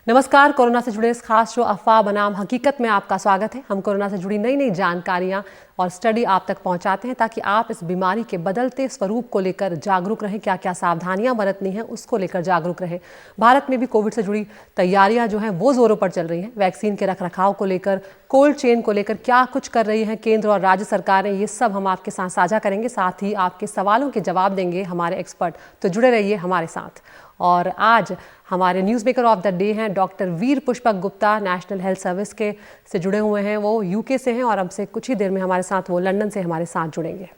नमस्कार। कोरोना से जुड़े इस खास शो अफवाह बनाम हकीकत में आपका स्वागत है। हम कोरोना से जुड़ी नई नई जानकारियां और स्टडी आप तक पहुंचाते हैं ताकि आप इस बीमारी के बदलते स्वरूप को लेकर जागरूक रहें। क्या क्या सावधानियां बरतनी हैं उसको लेकर जागरूक रहें। भारत में भी कोविड से जुड़ी तैयारियां जो हैं वो जोरों पर चल रही हैं। वैक्सीन के रखरखाव को लेकर, कोल्ड चेन को लेकर क्या कुछ कर रही हैं केंद्र और राज्य सरकारें, ये सब हम आपके साथ साझा करेंगे। साथ ही आपके सवालों के जवाब देंगे हमारे एक्सपर्ट। तो जुड़े रहिए हमारे साथ। और आज हमारे news maker of the day हैं doctor Veer Pushpak Gupta, national health service के से जुड़े हुए हैं। वो यूके से हैं और हमसे कुछ ही देर में हमारे साथ वो लंदन से हमारे साथ जुड़ेंगे।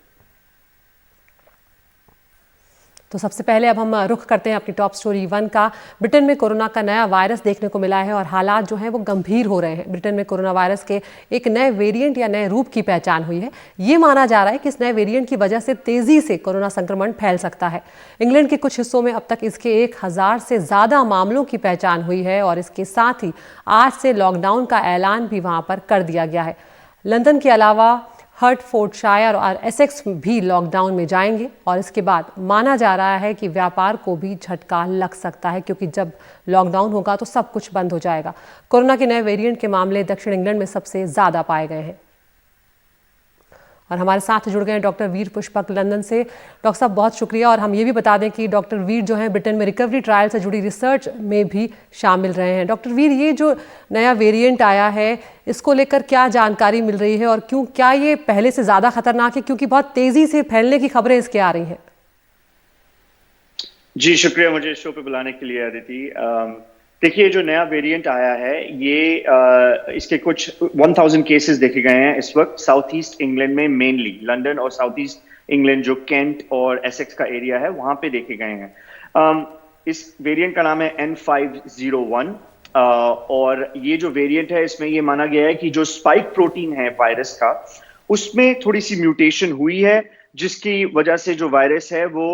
तो सबसे पहले अब हम रुख करते हैं अपनी टॉप स्टोरी 1 का। ब्रिटेन में कोरोना का नया वायरस देखने को मिला है और हालात जो हैं वो गंभीर हो रहे हैं। ब्रिटेन में कोरोना वायरस के एक नए वेरिएंट या नए रूप की पहचान हुई है। ये माना जा रहा है कि इस नए वेरिएंट की वजह से तेजी से कोरोना संक्रमण फैल सकता है। इंग्लैंड के कुछ हिस्सों में अब तक इसके 1000 से ज्यादा मामलों की पहचान हुई है और इसके साथ ही आज से लॉकडाउन का ऐलान भी वहां पर कर दिया गया है। लंदन के अलावा हर्टफोर्डशायर और एसेक्स भी लॉकडाउन में जाएंगे और इसके बाद माना जा रहा है कि व्यापार को भी झटका लग सकता है, क्योंकि जब लॉकडाउन होगा तो सब कुछ बंद हो जाएगा। कोरोना के नए वेरिएंट के मामले दक्षिण इंग्लैंड में सबसे ज्यादा पाए गए हैं। और हमारे साथ जुड़ गए हैं डॉक्टर वीर पुष्पक लंदन से। डॉक्टर साहब बहुत शुक्रिया। और हम ये भी बता दें कि डॉक्टर वीर जो हैं ब्रिटेन में रिकवरी ट्रायल से जुड़ी रिसर्च में भी शामिल रहे हैं। डॉक्टर वीर, ये जो नया वेरिएंट आया है इसको लेकर क्या जानकारी मिल रही है और क्यों, क्या ये पहले से ज़्यादा खतरनाक है? क्योंकि बहुत तेज़ी से फैलने की खबरें इसके आ रही हैं। जी शुक्रिया मुझे शो पे बुलाने के लिए अदिति। देखिए, जो नया वेरिएंट आया है ये इसके कुछ 1000 केसेस देखे गए हैं इस वक्त साउथ ईस्ट इंग्लैंड में, मेनली लंदन और साउथ ईस्ट इंग्लैंड जो केंट और एसेक्स का एरिया है वहां पे देखे गए हैं। इस वेरिएंट का नाम है N501 और ये जो वेरिएंट है इसमें ये माना गया है कि जो स्पाइक प्रोटीन है वायरस का उसमें थोड़ी सी म्यूटेशन हुई है, जिसकी वजह से जो वायरस है वो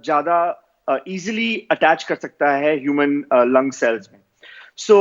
ज्यादा इजीली अटैच कर सकता है ह्यूमन लंग सेल्स में। सो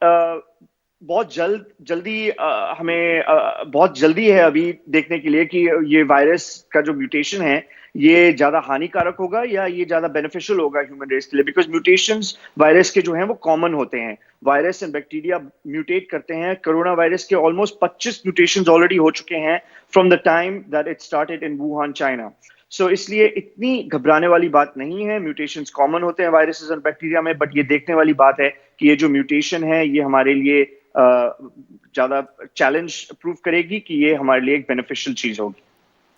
बहुत जल्दी हमें बहुत जल्दी है अभी देखने के लिए कि ये वायरस का जो म्यूटेशन है ये ज्यादा हानिकारक होगा या ये ज्यादा बेनिफिशियल होगा ह्यूमन रेस के लिए, बिकॉज म्यूटेशंस वायरस के जो हैं वो कॉमन होते हैं। वायरस एंड बैक्टीरिया म्यूटेट करते हैं। कोरोना वायरस के ऑलमोस्ट 25 म्यूटेशंस ऑलरेडी हो चुके हैं from the time that it started in Wuhan, China. So इसलिए इतनी घबराने वाली बात नहीं है। म्यूटेशंस कॉमन होते हैं वायरसेस और बैक्टीरिया में, बट ये देखने वाली बात है कि ये जो म्यूटेशन है ये हमारे लिए ज्यादा चैलेंज प्रूव करेगी कि ये हमारे लिए एक बेनिफिशियल चीज होगी।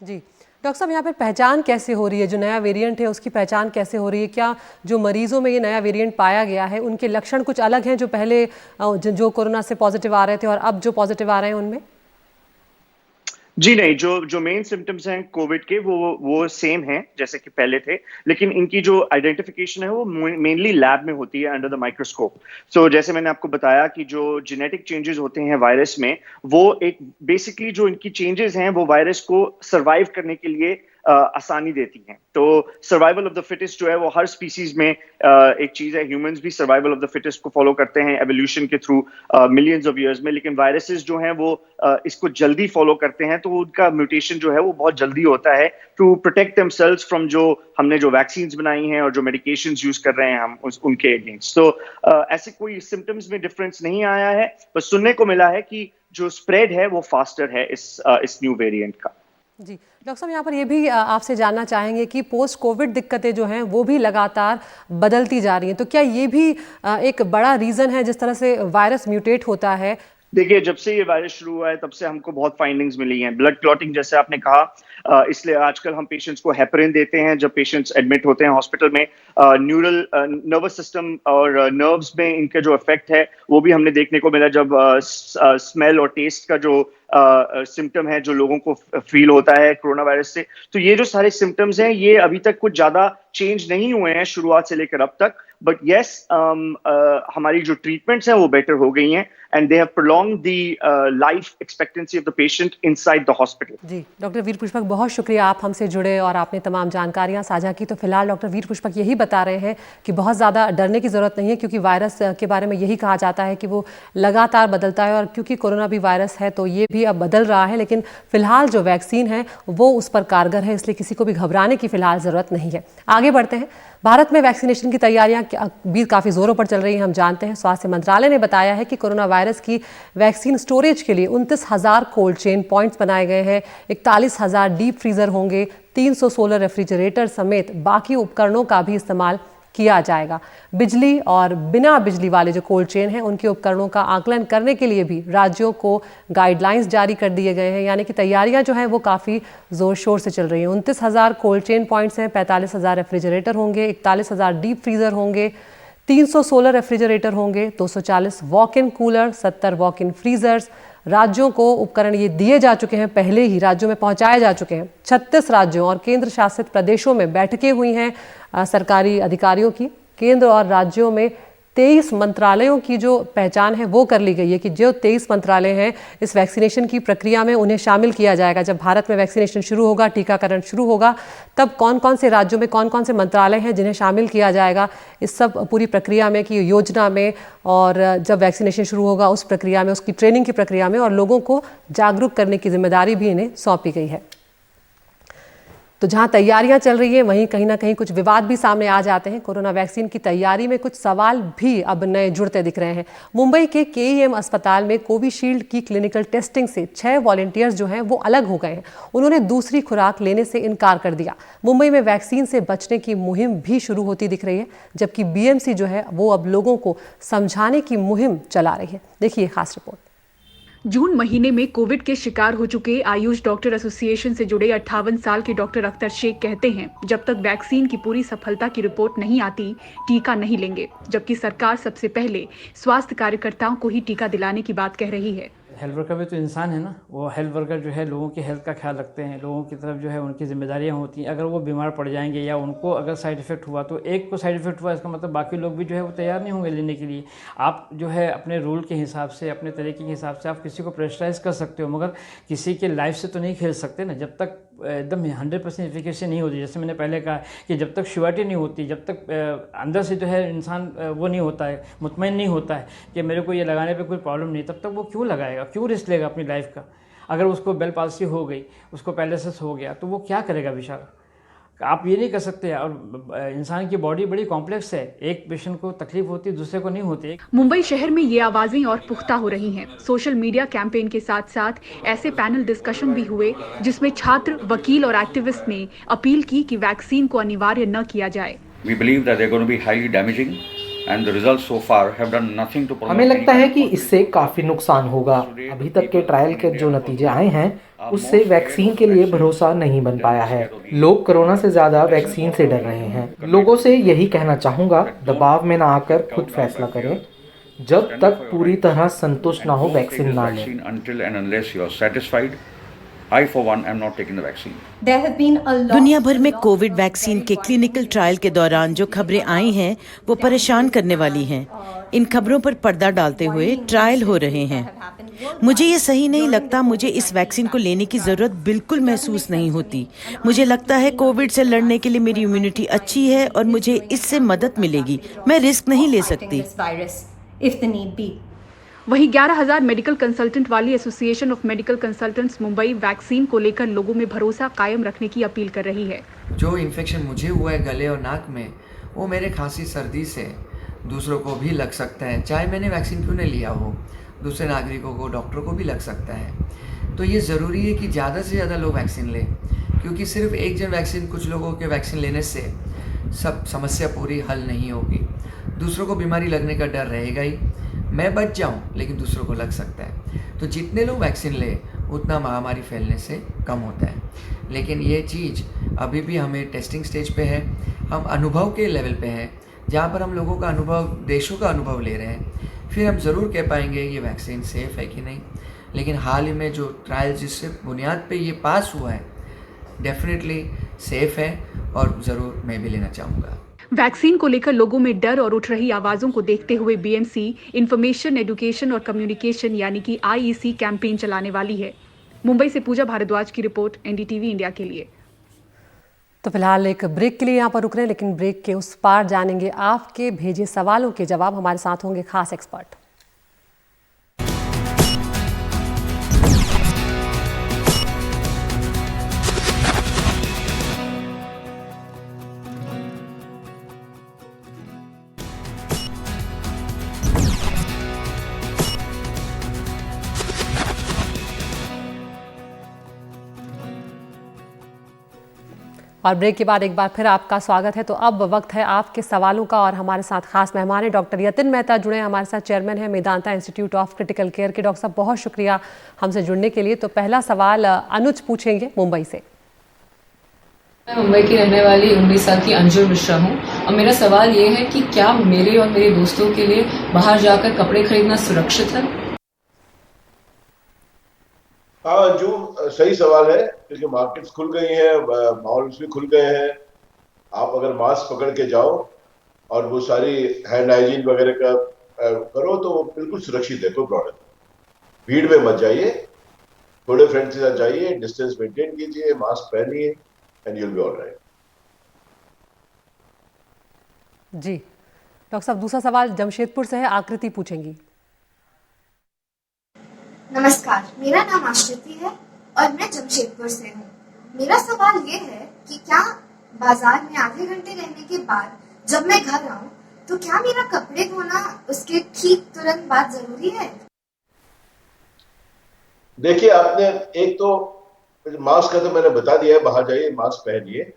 जी डॉक्टर साहब, यहाँ पर पहचान कैसे हो रही है? जो नया वेरिएंट है उसकी पहचान कैसे हो रही है? क्या जो मरीजों में ये नया वेरिएंट पाया गया है उनके लक्षण कुछ अलग हैं जो पहले जो कोरोना से पॉजिटिव आ रहे थे और अब जो पॉजिटिव आ रहे हैं उनमें? जी नहीं, जो मेन सिम्टम्स हैं कोविड के वो सेम हैं जैसे कि पहले थे, लेकिन इनकी जो आइडेंटिफिकेशन है वो मेनली लैब में होती है अंडर द माइक्रोस्कोप। सो जैसे मैंने आपको बताया कि जो जेनेटिक चेंजेस होते हैं वायरस में, वो एक बेसिकली जो इनकी चेंजेस हैं वो वायरस को सरवाइव करने के लिए आसानी देती हैं। तो सर्वाइवल ऑफ द फिटेस्ट जो है वो हर स्पीसीज में एक चीज है। ह्यूमंस भी सर्वाइवल ऑफ द फिटेस्ट को फॉलो करते हैं एवोल्यूशन के थ्रू मिलियंस ऑफ ईयर्स में, लेकिन वायरसेस जो हैं वो इसको जल्दी फॉलो करते हैं, तो उनका म्यूटेशन जो है वो बहुत जल्दी होता है टू प्रोटेक्ट देमसेल्व्स फ्रॉम जो हमने जो वैक्सीन्स बनाई हैं और जो मेडिकेशंस यूज कर रहे हैं हम उनके अगेंस्ट। तो ऐसे कोई सिम्टम्स में डिफरेंस नहीं आया है, बस सुनने को मिला है कि जो स्प्रेड है वो फास्टर है इस न्यू वेरिएंट का। जी डॉक्टर साहब, यहाँ पर ये भी आपसे जानना चाहेंगे कि पोस्ट कोविड दिक्कतें जो हैं वो भी लगातार बदलती जा रही हैं, तो क्या ये भी एक बड़ा रीज़न है जिस तरह से वायरस म्यूटेट होता है? देखिए, जब से ये वायरस शुरू हुआ है तब से हमको बहुत फाइंडिंग्स मिली हैं। ब्लड क्लॉटिंग जैसे आपने कहा, इसलिए आजकल हम पेशेंट्स को हेपरिन देते हैं जब पेशेंट्स एडमिट होते हैं हॉस्पिटल में। न्यूरल नर्वस सिस्टम और नर्व्स में इनका जो इफेक्ट है वो भी हमने देखने को मिला जब स्मेल और टेस्ट का जो सिम्टम है जो लोगों को फील होता है कोरोना वायरस से। तो ये जो सारे सिम्टम्स हैं ये अभी तक कुछ ज्यादा चेंज नहीं हुए हैं शुरुआत से लेकर अब तक, बट यस हमारी जो ट्रीटमेंट्स हैं वो बेटर हो गई हैं and they have prolonged the life expectancy of the patient inside the hospital. जी डॉक्टर वीर पुष्पक, बहुत शुक्रिया आप हमसे जुड़े और आपने तमाम जानकारियां साझा की। तो फिलहाल डॉक्टर वीर पुष्पक यही बता रहे हैं कि बहुत ज़्यादा डरने की ज़रूरत नहीं है, क्योंकि वायरस के बारे में यही कहा जाता है कि वो लगातार बदलता है और क्योंकि कोरोना भी वायरस है तो ये भी अब बदल रहा है, लेकिन फिलहाल जो वैक्सीन है वो उस पर कारगर है, इसलिए किसी को भी घबराने की फिलहाल ज़रूरत नहीं है। आगे बढ़ते हैं। भारत में वैक्सीनेशन की तैयारियां भी काफ़ी जोरों पर चल रही हैं। हम जानते हैं स्वास्थ्य मंत्रालय ने बताया है कि कोरोना वायरस की वैक्सीन स्टोरेज के लिए 29,000 कोल्ड चेन पॉइंट्स बनाए गए हैं, 41,000 डीप फ्रीजर होंगे, 316 रेफ्रिजरेटर समेत बाकी उपकरणों का भी इस्तेमाल किया जाएगा। बिजली और बिना बिजली वाले जो कोल्ड चेन हैं उनके उपकरणों का आकलन करने के लिए भी राज्यों को गाइडलाइंस जारी कर दिए गए हैं, यानी कि तैयारियां जो हैं वो काफ़ी ज़ोर शोर से चल रही हैं। 29,000 कोल्ड चेन पॉइंट्स हैं, 45,000 रेफ्रिजरेटर होंगे, 41,000 डीप फ्रीज़र होंगे, 316 रेफ्रिजरेटर होंगे, 240 walk in cooler, 70 walk in freezers. राज्यों को उपकरण ये दिए जा चुके हैं, पहले ही राज्यों में पहुंचाए जा चुके हैं। 36 राज्यों और केंद्र शासित प्रदेशों में बैठकें हुई हैं सरकारी अधिकारियों की। केंद्र और राज्यों में 23 मंत्रालयों की जो पहचान है वो कर ली गई है कि जो 23 मंत्रालय हैं इस वैक्सीनेशन की प्रक्रिया में उन्हें शामिल किया जाएगा। जब भारत में वैक्सीनेशन शुरू होगा, टीकाकरण शुरू होगा, तब कौन कौन से राज्यों में कौन कौन से मंत्रालय हैं जिन्हें शामिल किया जाएगा इस सब पूरी प्रक्रिया में की योजना में, और जब वैक्सीनेशन शुरू होगा उस प्रक्रिया में, उसकी ट्रेनिंग की प्रक्रिया में, और लोगों को जागरूक करने की जिम्मेदारी भी इन्हें सौंपी गई है। तो जहां तैयारियां चल रही हैं वहीं कहीं ना कहीं कुछ विवाद भी सामने आ जाते हैं। कोरोना वैक्सीन की तैयारी में कुछ सवाल भी अब नए जुड़ते दिख रहे हैं। मुंबई के केईएम अस्पताल में कोविशील्ड की क्लिनिकल टेस्टिंग से 6 वॉलंटियर्स जो हैं वो अलग हो गए हैं। उन्होंने दूसरी खुराक लेने से इनकार कर दिया। मुंबई में वैक्सीन से बचने की मुहिम भी शुरू होती दिख रही है, जबकि बीएमसी जो है वो अब लोगों को समझाने की मुहिम चला रही है। देखिए खास रिपोर्ट। जून महीने में कोविड के शिकार हो चुके आयुष डॉक्टर एसोसिएशन से जुड़े 58 साल के डॉक्टर अख्तर शेख कहते हैं, जब तक वैक्सीन की पूरी सफलता की रिपोर्ट नहीं आती, टीका नहीं लेंगे। जबकि सरकार सबसे पहले स्वास्थ्य कार्यकर्ताओं को ही टीका दिलाने की बात कह रही है। हेल्थ वर्कर भी तो इंसान है ना, वो हेल्थ वर्कर जो है लोगों की हेल्थ का ख्याल रखते हैं, लोगों की तरफ जो है उनकी जिम्मेदारियां होती हैं। अगर वो बीमार पड़ जाएंगे या उनको अगर साइड इफेक्ट हुआ तो एक को साइड इफेक्ट हुआ, इसका मतलब बाकी लोग भी जो है वो तैयार नहीं होंगे लेने के लिए। आप जो है अपने रूल के हिसाब से, अपने तरीके के हिसाब से आप किसी को प्रेशराइज कर सकते हो, मगर किसी के लाइफ से तो नहीं खेल सकते ना। जब तक एकदम 100% एफिकेसी नहीं होती, जैसे मैंने पहले कहा कि जब तक श्योरिटी नहीं होती, जब तक अंदर से जो है इंसान वो नहीं होता है, मुतमईन नहीं होता है कि मेरे को ये लगाने पे कोई प्रॉब्लम नहीं, तब तक वो क्यों लगाएगा, क्यों रिस्क लेगा अपनी लाइफ का। अगर उसको बेल पाल्सी हो गई, उसको पैरालिसिस हो गया, तो वो क्या करेगा बेचारा। आप ये नहीं कर सकते। और इंसान की बॉडी बड़ी कॉम्प्लेक्स है, एक पेशेंट को तकलीफ होती है दूसरे को नहीं होती। मुंबई शहर में ये आवाजें और पुख्ता हो रही हैं। सोशल मीडिया कैंपेन के साथ साथ ऐसे पैनल डिस्कशन भी हुए जिसमें छात्र, वकील और एक्टिविस्ट ने अपील की कि वैक्सीन को अनिवार्य न किया जाए। We believe that they're going to be highly damaging and the results so far have done nothing to promote। हमें लगता है कि इससे काफी नुकसान होगा। अभी तक के ट्रायल के जो नतीजे आए हैं उससे वैक्सीन के लिए भरोसा नहीं बन पाया है। लोग कोरोना से ज्यादा वैक्सीन से डर रहे हैं। लोगों से यही कहना चाहूंगा, दबाव में ना आकर खुद फैसला करें। जब तक पूरी तरह संतुष्ट ना हो वैक्सीन ना लें। Until and unless you are satisfied, I for one am not taking the vaccine। दुनिया भर में कोविड वैक्सीन के क्लिनिकल ट्रायल के दौरान जो खबरें आई हैं वो परेशान करने वाली हैं। इन खबरों पर पर्दा डालते हुए ट्रायल हो रहे हैं। मुझे ये सही नहीं लगता। मुझे इस वैक्सीन को लेने की जरूरत बिल्कुल महसूस नहीं होती। मुझे लगता है कोविड से लड़ने के लिए मेरी इम्यूनिटी अच्छी है और मुझे इससे मदद मिलेगी। मैं रिस्क नहीं ले सकती। वहीं 11,000 मेडिकल कंसल्टेंट वाली association of medical consultants Mumbai vaccine को लेकर लोगों में भरोसा कायम रखने की अपील कर रही है। जो इन्फेक्शन मुझे हुआ है गले और नाक में, वो मेरे खांसी सर्दी से दूसरों को भी लग सकता है। चाहे मैंने वैक्सीन क्यों नहीं लिया हो, दूसरे नागरिकों को, डॉक्टरों को भी लग सकता है। तो ये ज़रूरी है कि ज़्यादा से ज़्यादा लोग वैक्सीन लें, क्योंकि सिर्फ एक जन वैक्सीन, कुछ लोगों के वैक्सीन लेने से सब समस्या पूरी हल नहीं होगी। दूसरों को बीमारी लगने का डर रहेगा ही। मैं बच जाऊं लेकिन दूसरों को लग सकता है। तो जितने लोग वैक्सीन ले उतना महामारी फैलने से कम होता है। लेकिन ये चीज़ अभी भी हमें टेस्टिंग स्टेज पे है। हम अनुभव के लेवल पे हैं, जहाँ पर हम लोगों का अनुभव, देशों का अनुभव ले रहे हैं। फिर हम ज़रूर कह पाएंगे ये वैक्सीन सेफ़ है कि नहीं। लेकिन हाल ही में जो ट्रायल जिससे बुनियाद पे ये पास हुआ है, डेफिनेटली सेफ़ है और ज़रूर मैं भी लेना चाहूँगा। वैक्सीन को लेकर लोगों में डर और उठ रही आवाजों को देखते हुए बीएमसी इंफॉर्मेशन, एजुकेशन और कम्युनिकेशन यानी कि IEC कैंपेन चलाने वाली है। मुंबई से पूजा भारद्वाज की रिपोर्ट, NDTV इंडिया के लिए। तो फिलहाल एक ब्रेक के लिए यहाँ पर रुक रहे हैं, लेकिन ब्रेक के उस पार जानेंगे आपके भेजे सवालों के जवाब। हमारे साथ होंगे खास एक्सपर्ट। और ब्रेक के बाद एक बार फिर आपका स्वागत है। तो अब वक्त है आपके सवालों का और हमारे साथ खास मेहमान है डॉक्टर यतिन मेहता जुड़े हैं हमारे साथ, चेयरमैन है Medanta institute of critical care के। डॉक्टर साहब बहुत शुक्रिया हमसे जुड़ने के लिए। तो पहला सवाल अनुज पूछेंगे मुंबई से। मैं मुंबई की रहने वाली 19 साल की अंजुम मिश्रा हूँ और मेरा सवाल ये है कि क्या मेरे और मेरे दोस्तों के लिए बाहर जाकर कपड़े खरीदना सुरक्षित है? हाँ जो सही सवाल है, क्योंकि मार्केट्स खुल गई हैं, मॉल्स भी खुल गए हैं। आप अगर मास्क पकड़ के जाओ और वो सारी हैंड हाइजीन वगैरह का करो तो वो बिल्कुल सुरक्षित है, कोई प्रॉब्लम नहीं। भीड़ में मत जाइए, थोड़े फ्रेंड्स के साथ जाइए, डिस्टेंस मेंटेन कीजिए, मास्क पहनिए and you will be alright. जी डॉक्टर साहब, दूसरा सवाल जमशेदपुर से है, आकृति पूछेंगी। नमस्कार, मेरा नाम आश्रिति है और मैं जमशेदपुर से हूँ। मेरा सवाल ये है कि क्या बाजार में आधे घंटे रहने के बाद जब मैं घर आऊँ तो क्या मेरा कपड़े धोना उसके ठीक तुरंत बाद जरूरी है? देखिए, आपने एक तो मास्क का तो मैंने बता दिया है, बाहर जाइए मास्क पहनिए।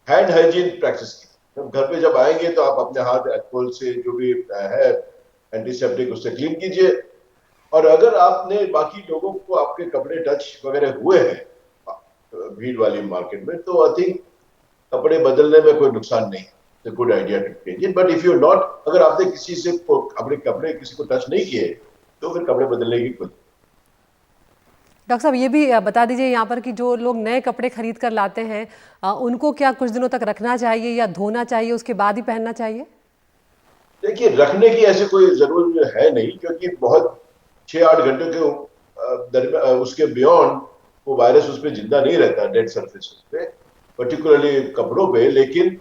हैंड हाइजीन प्रैक्टिस कीजिए। घर पे जब आएंगे तो आप अपने हाथ अल्कोहल से जो भी है एंटीसेप्टिक उससे क्लीन कीजिए। और अगर आपने बाकी लोगों को आपके कपड़े टच वगैरह हुए हैं भीड़ वाली मार्केट में, तो आई थिंक कपड़े बदलने में कोई नुकसान नहीं है, good idea to change it. But if you not, अगर आपने किसी से अपने कपड़े किसी को टच नहीं किए तो फिर कपड़े बदलने की कोई। डॉक्टर साहब ये भी बता दीजिए यहाँ पर कि जो लोग नए कपड़े खरीद कर लाते हैं उनको क्या कुछ दिनों तक रखना चाहिए या धोना चाहिए, उसके बाद ही पहनना चाहिए? देखिए, रखने की ऐसे कोई जरूरत है नहीं, क्योंकि बहुत 6-8 घंटे के उसके बियॉन्ड वो वायरस उस पर जिंदा नहीं रहता डेड सरफेस पे, पर्टिकुलरली कपड़ों पे। लेकिन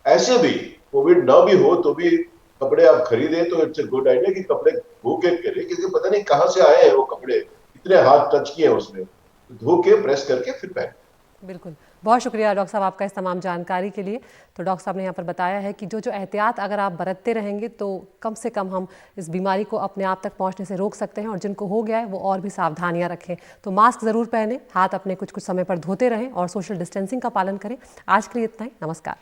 ऐसे भी कोविड ना भी हो तो भी कपड़े आप खरीदे तो इट्स अ गुड आइडिया कि कपड़े धो के करें, क्योंकि पता नहीं कहाँ से आए हैं वो कपड़े, कितने हाथ टच किए हैं उसमें, धो के प्रेस करके फिर पहने। बिल्कुल, बहुत शुक्रिया डॉक्टर साहब आपका इस तमाम जानकारी के लिए। तो डॉक्टर साहब ने यहाँ पर बताया है कि जो एहतियात अगर आप बरतते रहेंगे तो कम से कम हम इस बीमारी को अपने आप तक पहुँचने से रोक सकते हैं, और जिनको हो गया है वो और भी सावधानियाँ रखें। तो मास्क ज़रूर पहनें, हाथ अपने कुछ समय पर धोते रहें और सोशल डिस्टेंसिंग का पालन करें। आज के लिए इतना ही, नमस्कार।